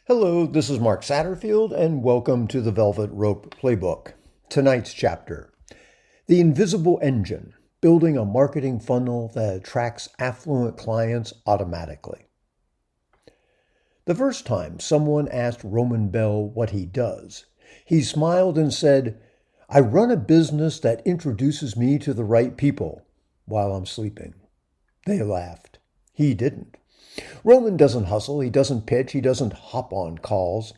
Hello, this is Mark Satterfield, and welcome to the Velvet Rope Playbook. Tonight's chapter, The Invisible Engine, Building a Marketing Funnel that Attracts Affluent Clients Automatically. The first time someone asked Roman Bell what he does, he smiled and said, "I run a business that introduces me to the right people while I'm sleeping." They laughed. He didn't. Roman doesn't hustle, he doesn't pitch, he doesn't hop on calls.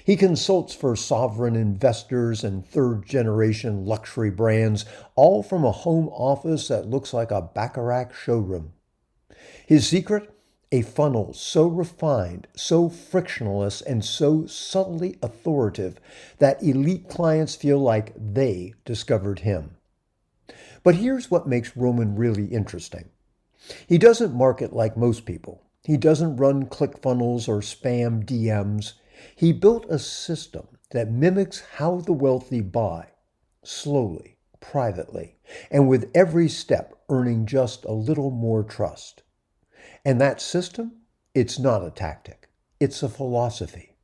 He consults for sovereign investors and third-generation luxury brands, all from a home office that looks like a Baccarat showroom. His secret? A funnel so refined, so frictionless, and so subtly authoritative that elite clients feel like they discovered him. But here's what makes Roman really interesting. He doesn't market like most people. He doesn't run ClickFunnels or spam DMs. He built a system that mimics how the wealthy buy, slowly, privately, and with every step earning just a little more trust. And that system? It's not a tactic. It's a philosophy.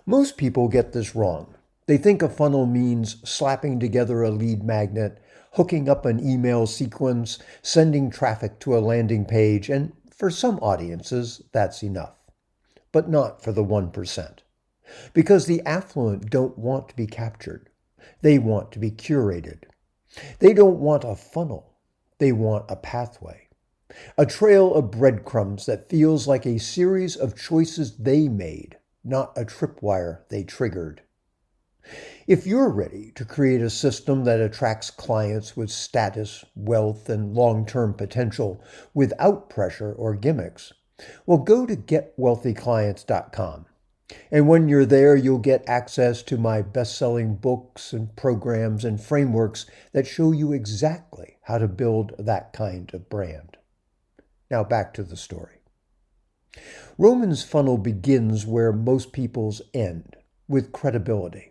Most people get this wrong. They think a funnel means slapping together a lead magnet, hooking up an email sequence, sending traffic to a landing page, and for some audiences, that's enough. But not for the 1%. Because the affluent don't want to be captured. They want to be curated. They don't want a funnel. They want a pathway. A trail of breadcrumbs that feels like a series of choices they made, not a tripwire they triggered. If you're ready to create a system that attracts clients with status, wealth, and long-term potential without pressure or gimmicks, well, go to getwealthyclients.com. And when you're there, you'll get access to my best-selling books and programs and frameworks that show you exactly how to build that kind of brand. Now back to the story. Roman's funnel begins where most people's end, with credibility.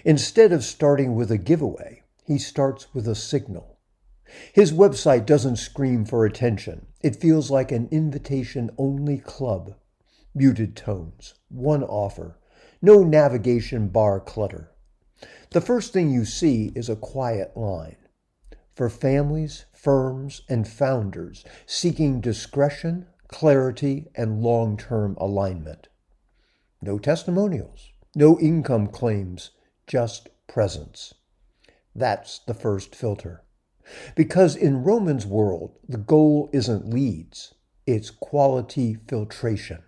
Instead of starting with a giveaway, he starts with a signal. His website doesn't scream for attention. It feels like an invitation-only club. Muted tones, one offer, no navigation bar clutter. The first thing you see is a quiet line. For families, firms, and founders seeking discretion, clarity, and long-term alignment. No testimonials, no income claims, just presence. That's the first filter. Because in Roman's world, the goal isn't leads, it's quality filtration.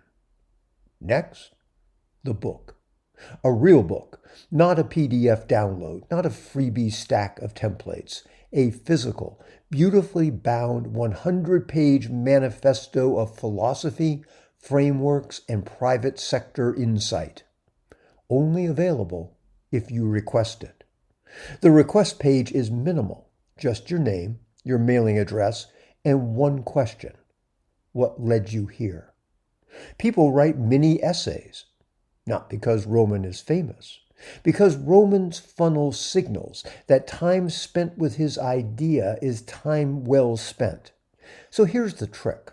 Next, the book. A real book, not a PDF download, not a freebie stack of templates. A physical, beautifully bound 100-page manifesto of philosophy, frameworks, and private sector insight. Only available if you request it. The request page is minimal, just your name, your mailing address, and one question. What led you here? People write mini essays, not because Roman is famous, because Roman's funnel signals that time spent with his idea is time well spent. So here's the trick.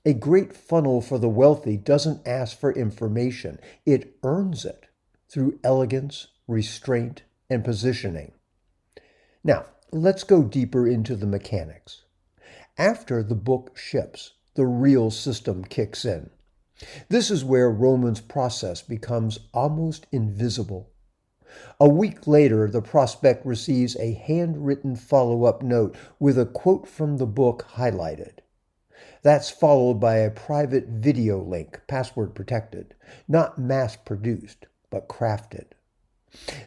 A great funnel for the wealthy doesn't ask for information. It earns it through elegance, restraint, and positioning. Now, let's go deeper into the mechanics. After the book ships, the real system kicks in. This is where Roman's process becomes almost invisible. A week later, the prospect receives a handwritten follow-up note with a quote from the book highlighted. That's followed by a private video link, password protected, not mass-produced, but crafted.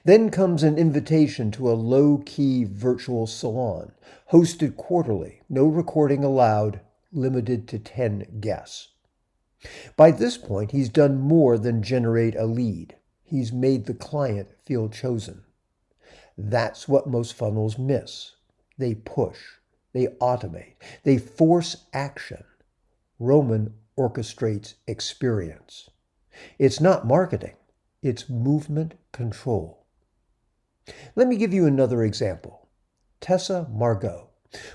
Then comes an invitation to a low-key virtual salon, hosted quarterly, no recording allowed, limited to 10 guests. By this point, he's done more than generate a lead. He's made the client feel chosen. That's what most funnels miss. They push, they automate, they force action. Roman orchestrates experience. It's not marketing, it's movement control. Let me give you another example. Tessa Margot,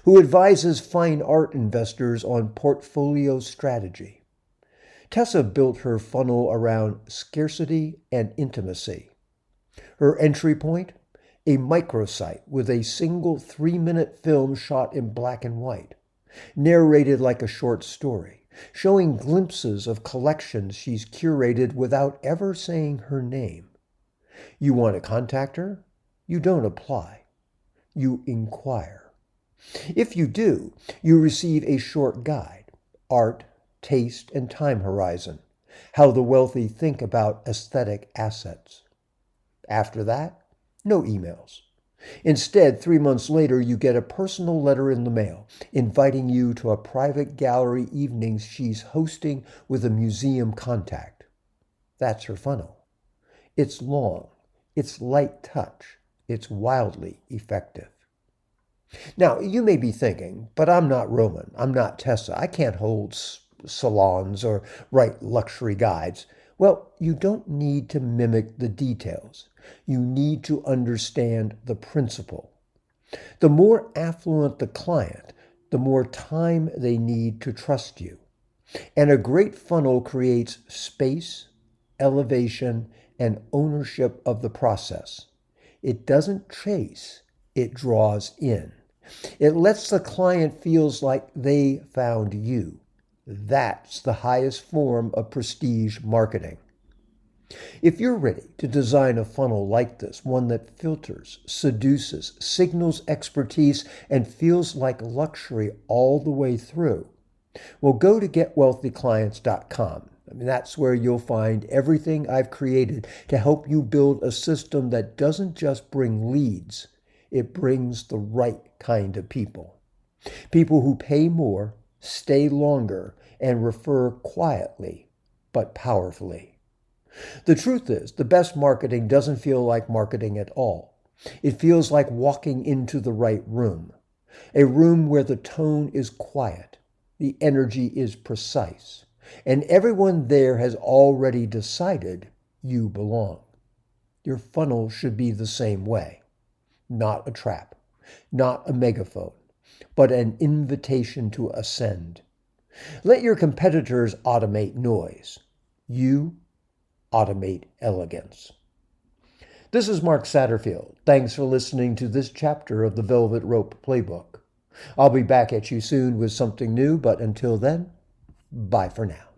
who advises fine art investors on portfolio strategy. Tessa built her funnel around scarcity and intimacy. Her entry point? A microsite with a single 3-minute film shot in black and white, narrated like a short story, showing glimpses of collections she's curated without ever saying her name. You want to contact her? You don't apply. You inquire. If you do, you receive a short guide, art, taste, and time horizon, how the wealthy think about aesthetic assets. After that, no emails. Instead, 3 months later, you get a personal letter in the mail inviting you to a private gallery evening she's hosting with a museum contact. That's her funnel. It's long. It's light touch. It's wildly effective. Now, you may be thinking, but I'm not Roman. I'm not Tessa. I can't hold salons or write luxury guides. Well, you don't need to mimic the details. You need to understand the principle. The more affluent the client, the more time they need to trust you. And a great funnel creates space, elevation, and ownership of the process. It doesn't chase, it draws in. It lets the client feels like they found you. That's the highest form of prestige marketing. If you're ready to design a funnel like this, one that filters, seduces, signals expertise, and feels like luxury all the way through, well, go to getwealthyclients.com. That's where you'll find everything I've created to help you build a system that doesn't just bring leads, it brings the right kind of people. People who pay more, stay longer, and refer quietly, but powerfully. The truth is, the best marketing doesn't feel like marketing at all. It feels like walking into the right room, a room where the tone is quiet, the energy is precise, and everyone there has already decided you belong. Your funnel should be the same way. Not a trap, not a megaphone, but an invitation to ascend. Let your competitors automate noise. You automate elegance. This is Mark Satterfield. Thanks for listening to this chapter of the Velvet Rope Playbook. I'll be back at you soon with something new, but until then, bye for now.